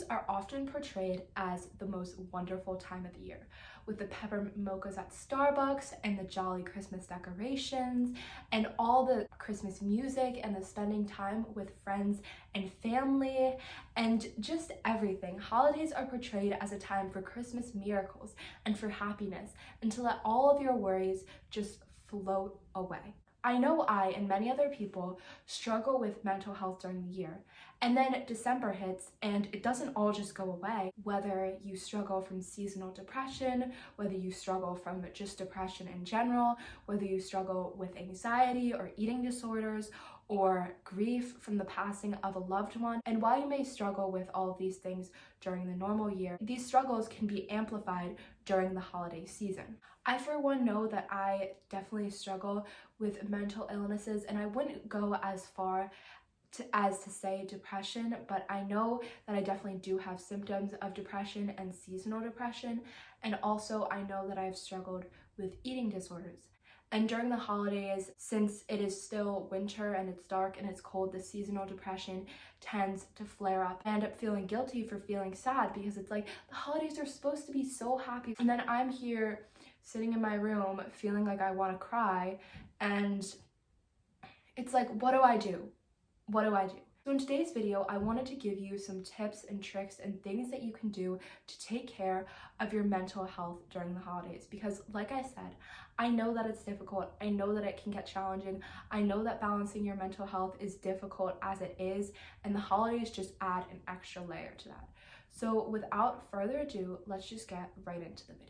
are often portrayed as the most wonderful time of the year, with the peppermint mochas at Starbucks and the jolly Christmas decorations and all the Christmas music and the spending time with friends and family and just everything. Holidays are portrayed as a time for Christmas miracles and for happiness and to let all of your worries just float away. I know I and many other people struggle with mental health during the year, and then December hits and it doesn't all just go away. Whether you struggle from seasonal depression, whether you struggle from just depression in general, whether you struggle with anxiety or eating disorders, or grief from the passing of a loved one. And while you may struggle with all of these things during the normal year, these struggles can be amplified during the holiday season. I, for one, know that I definitely struggle with mental illnesses, and I wouldn't go as far as to say depression, but I know that I definitely do have symptoms of depression and seasonal depression, and also I know that I've struggled with eating disorders. And during the holidays, since it is still winter and it's dark and it's cold, the seasonal depression tends to flare up. I end up feeling guilty for feeling sad because it's like the holidays are supposed to be so happy. And then I'm here sitting in my room feeling like I want to cry, and it's like, what do I do? What do I do? So in today's video, I wanted to give you some tips and tricks and things that you can do to take care of your mental health during the holidays. Because like I said, I know that it's difficult. I know that it can get challenging. I know that balancing your mental health is difficult as it is, and the holidays just add an extra layer to that. So without further ado, let's just get right into the video.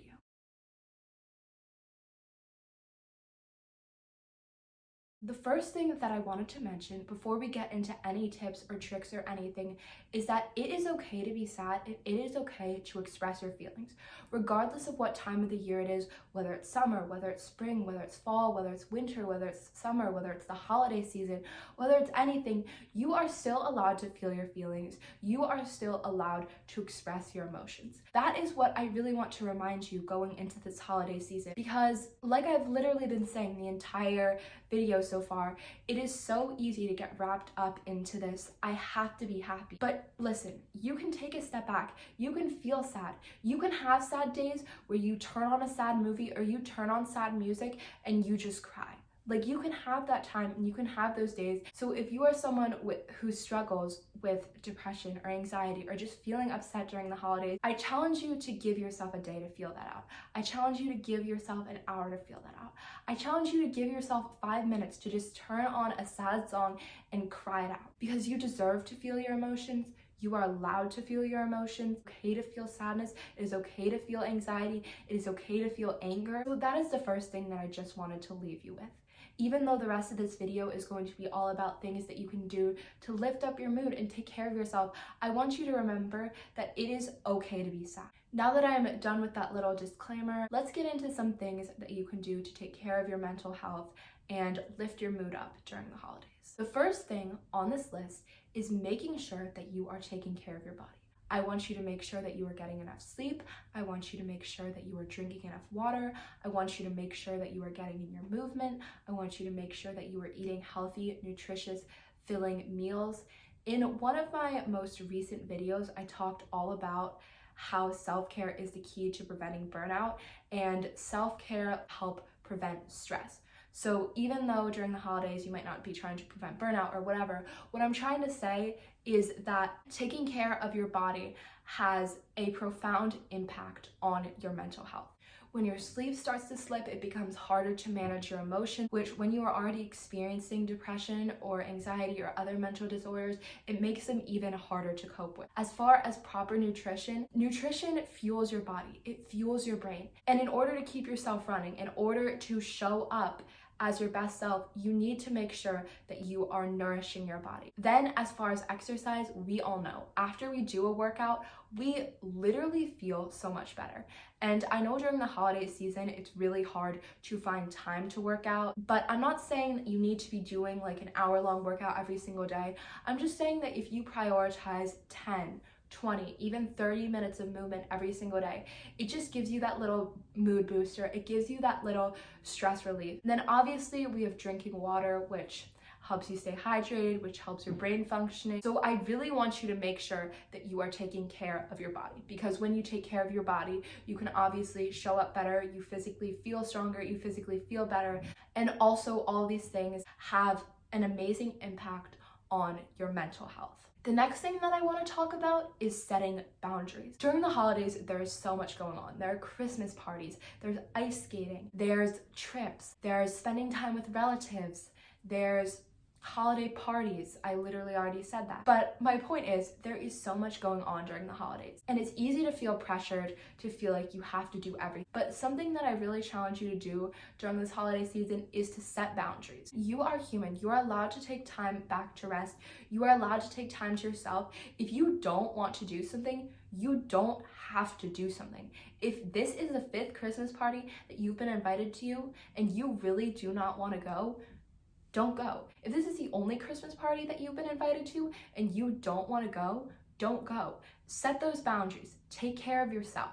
The first thing that I wanted to mention before we get into any tips or tricks or anything is that it is okay to be sad and it is okay to express your feelings. Regardless of what time of the year it is, whether it's summer, whether it's spring, whether it's fall, whether it's winter, whether it's summer, whether it's the holiday season, whether it's anything, you are still allowed to feel your feelings. You are still allowed to express your emotions. That is what I really want to remind you going into this holiday season, because like I've literally been saying the entire video so far, it is so easy to get wrapped up into this I have to be happy. But listen, you can take a step back. You can feel sad. You can have sad days where you turn on a sad movie or you turn on sad music and you just cry. Like, you can have that time and you can have those days. So if you are someone who struggles with depression or anxiety or just feeling upset during the holidays, I challenge you to give yourself a day to feel that out. I challenge you to give yourself an hour to feel that out. I challenge you to give yourself 5 minutes to just turn on a sad song and cry it out, because you deserve to feel your emotions. You are allowed to feel your emotions. It's okay to feel sadness. It is okay to feel anxiety. It is okay to feel anger. So that is the first thing that I just wanted to leave you with. Even though the rest of this video is going to be all about things that you can do to lift up your mood and take care of yourself, I want you to remember that it is okay to be sad. Now that I'm done with that little disclaimer, let's get into some things that you can do to take care of your mental health and lift your mood up during the holidays. The first thing on this list is making sure that you are taking care of your body. I want you to make sure that you are getting enough sleep. I want you to make sure that you are drinking enough water. I want you to make sure that you are getting in your movement. I want you to make sure that you are eating healthy, nutritious, filling meals. In one of my most recent videos, I talked all about how self-care is the key to preventing burnout, and self-care help prevent stress. So even though during the holidays you might not be trying to prevent burnout or whatever, what I'm trying to say is that taking care of your body has a profound impact on your mental health. When your sleep starts to slip, it becomes harder to manage your emotions, which when you are already experiencing depression or anxiety or other mental disorders, it makes them even harder to cope with. As far as proper nutrition fuels your body, it fuels your brain. And in order to keep yourself running, in order to show up as your best self, you need to make sure that you are nourishing your body. Then as far as exercise, we all know after we do a workout, we literally feel so much better. And I know during the holiday season, it's really hard to find time to work out, but I'm not saying that you need to be doing like an hour-long workout every single day. I'm just saying that if you prioritize 10, 20, even 30 minutes of movement every single day, it just gives you that little mood booster. It gives you that little stress relief. And then obviously we have drinking water, which helps you stay hydrated, which helps your brain functioning. So I really want you to make sure that you are taking care of your body, because when you take care of your body, you can obviously show up better, you physically feel stronger, you physically feel better, and also all these things have an amazing impact on your mental health. The next thing that I want to talk about is setting boundaries. During the holidays, there's so much going on. There are Christmas parties, there's ice skating, there's trips, there's spending time with relatives, there's holiday parties. I literally already said that. But my point is, there is so much going on during the holidays, and it's easy to feel pressured, to feel like you have to do everything. But something that I really challenge you to do during this holiday season is to set boundaries. You are human. You are allowed to take time back to rest. You are allowed to take time to yourself. If you don't want to do something, you don't have to do something. If this is the 5th Christmas party that you've been invited to and you really do not want to go, don't go. If this is the only Christmas party that you've been invited to and you don't want to go, don't go. Set those boundaries. Take care of yourself.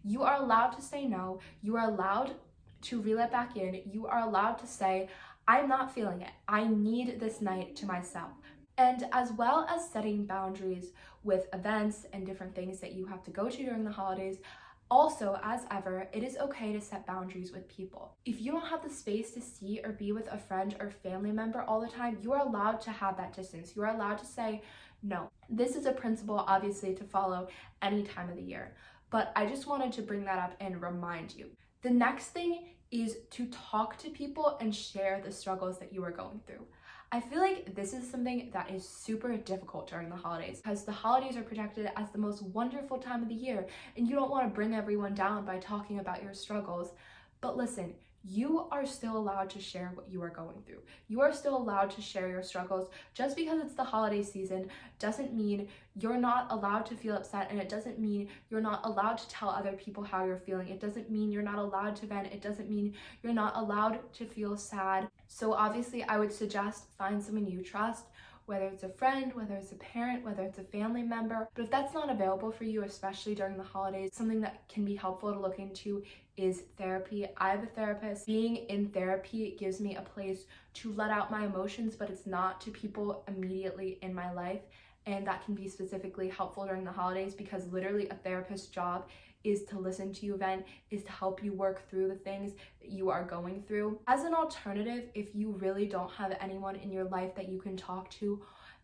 You are allowed to say no. You are allowed to reel it back in. You are allowed to say, I'm not feeling it. I need this night to myself. And as well as setting boundaries with events and different things that you have to go to during the holidays, also, as ever, it is okay to set boundaries with people. If you don't have the space to see or be with a friend or family member all the time, you are allowed to have that distance. You are allowed to say, no. This is a principle, obviously, to follow any time of the year. But I just wanted to bring that up and remind you. The next thing is to talk to people and share the struggles that you are going through. I feel like this is something that is super difficult during the holidays, because the holidays are projected as the most wonderful time of the year, and you don't want to bring everyone down by talking about your struggles. But listen, you are still allowed to share what you are going through. You are still allowed to share your struggles. Just because it's the holiday season doesn't mean you're not allowed to feel upset, and it doesn't mean you're not allowed to tell other people how you're feeling. It doesn't mean you're not allowed to vent. It doesn't mean you're not allowed to feel sad. So obviously, I would suggest find someone you trust, whether it's a friend, whether it's a parent, whether it's a family member. But if that's not available for you, especially during the holidays, something that can be helpful to look into is therapy. I have a therapist. Being in therapy gives me a place to let out my emotions, but it's not to people immediately in my life. And that can be specifically helpful during the holidays, because literally a therapist's job is to listen to you vent, is to help you work through the things that you are going through. As an alternative, if you really don't have anyone in your life that you can talk to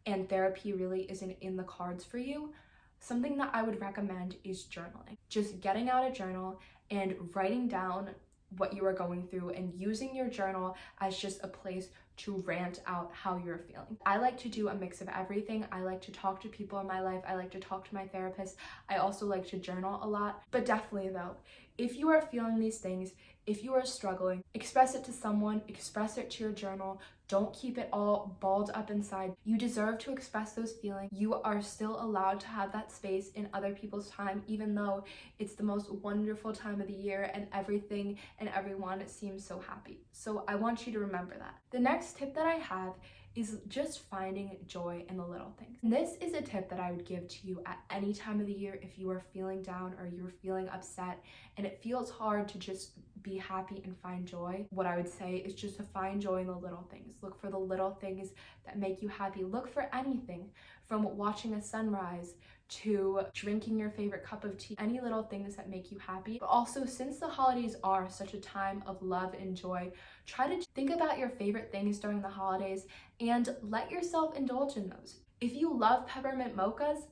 and therapy really isn't in the cards for you, something that I would recommend is journaling. Just getting out a journal and writing down what you are going through and using your journal as just a place to rant out how you're feeling. I like to do a mix of everything. I like to talk to people in my life. I like to talk to my therapist. I also like to journal a lot. But definitely though, if you are feeling these things, if you are struggling, express it to someone, express it to your journal. Don't keep it all balled up inside. You deserve to express those feelings. You are still allowed to have that space in other people's time, even though it's the most wonderful time of the year and everything and everyone seems so happy. So I want you to remember that. The next tip that I have is just finding joy in the little things. And this is a tip that I would give to you at any time of the year if you are feeling down or you're feeling upset and it feels hard to just be happy and find joy. What I would say is just to find joy in the little things. Look for the little things that make you happy. Look for anything from watching a sunrise to drinking your favorite cup of tea, any little things that make you happy. But also, since the holidays are such a time of love and joy, try to think about your favorite things during the holidays and let yourself indulge in those. If you love peppermint mochas,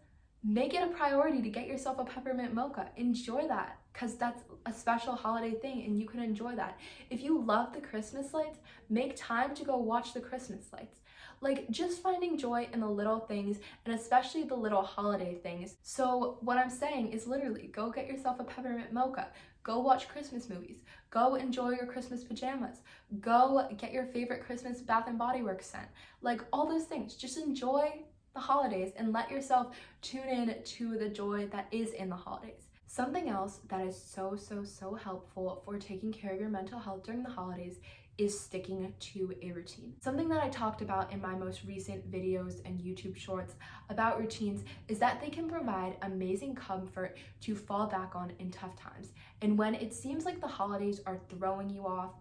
make it a priority to get yourself a peppermint mocha. Enjoy that, because that's a special holiday thing and you can enjoy that. If you love the Christmas lights, make time to go watch the Christmas lights. Like, just finding joy in the little things, and especially the little holiday things. So what I'm saying is literally go get yourself a peppermint mocha, go watch Christmas movies, go enjoy your Christmas pajamas, go get your favorite Christmas Bath and Body Works scent. Like, all those things, just enjoy the holidays and let yourself tune in to the joy that is in the holidays. Something else that is so helpful for taking care of your mental health during the holidays is sticking to a routine. Something that I talked about in my most recent videos and YouTube shorts about routines is that they can provide amazing comfort to fall back on in tough times. And when it seems like the holidays are throwing you off,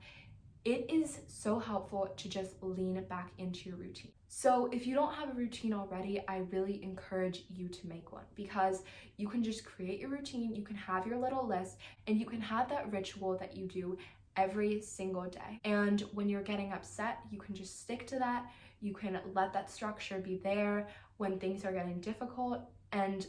it is so helpful to just lean back into your routine. So if you don't have a routine already, I really encourage you to make one, because you can just create your routine, you can have your little list, and you can have that ritual that you do every single day. And when you're getting upset, you can just stick to that. You can let that structure be there when things are getting difficult. And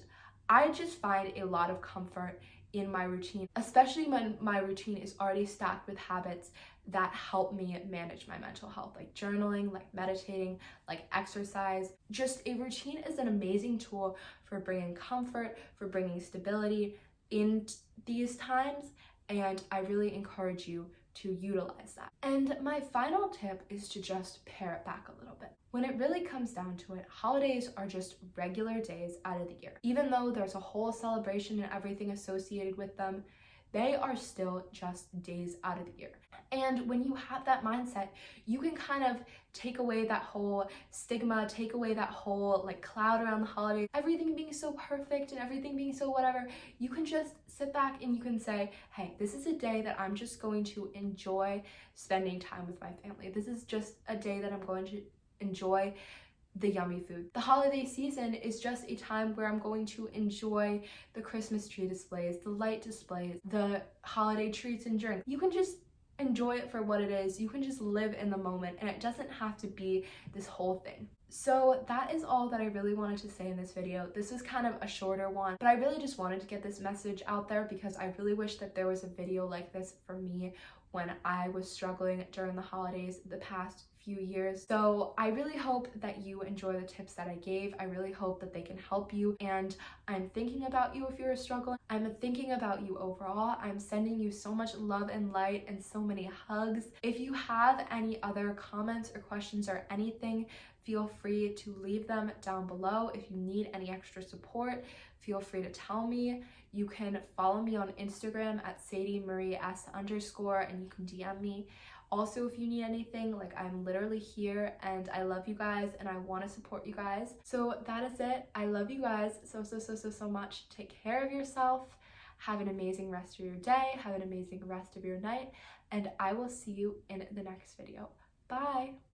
I just find a lot of comfort in my routine, especially when my routine is already stacked with habits that help me manage my mental health, like journaling, like meditating, like exercise. Just a routine is an amazing tool for bringing comfort, for bringing stability in these times, and I really encourage you to utilize that. And my final tip is to just pare it back a little bit. When it really comes down to it, holidays are just regular days out of the year. Even though there's a whole celebration and everything associated with them, they are still just days out of the year. And when you have that mindset, you can kind of take away that whole stigma, take away that whole like cloud around the holidays, everything being so perfect and everything being so whatever. You can just sit back and you can say, hey, this is a day that I'm just going to enjoy spending time with my family. This is just a day that I'm going to enjoy the yummy food. The holiday season is just a time where I'm going to enjoy the Christmas tree displays, the light displays, the holiday treats and drinks. You can just enjoy it for what it is. You can just live in the moment, and it doesn't have to be this whole thing. So that is all that I really wanted to say in this video. This was kind of a shorter one, but I really just wanted to get this message out there because I really wish that there was a video like this for me when I was struggling during the holidays the past few years. So I really hope that you enjoy the tips that I gave. I really hope that they can help you, and I'm thinking about you if you're struggling. I'm thinking about you overall. I'm sending you so much love and light and so many hugs. If you have any other comments or questions or anything, feel free to leave them down below. If you need any extra support, feel free to tell me. You can follow me on Instagram at SadieMarieS_, and you can DM me. Also, if you need anything, like, I'm literally here, and I love you guys and I want to support you guys. So that is it. I love you guys so much. Take care of yourself. Have an amazing rest of your day. Have an amazing rest of your night, and I will see you in the next video. Bye.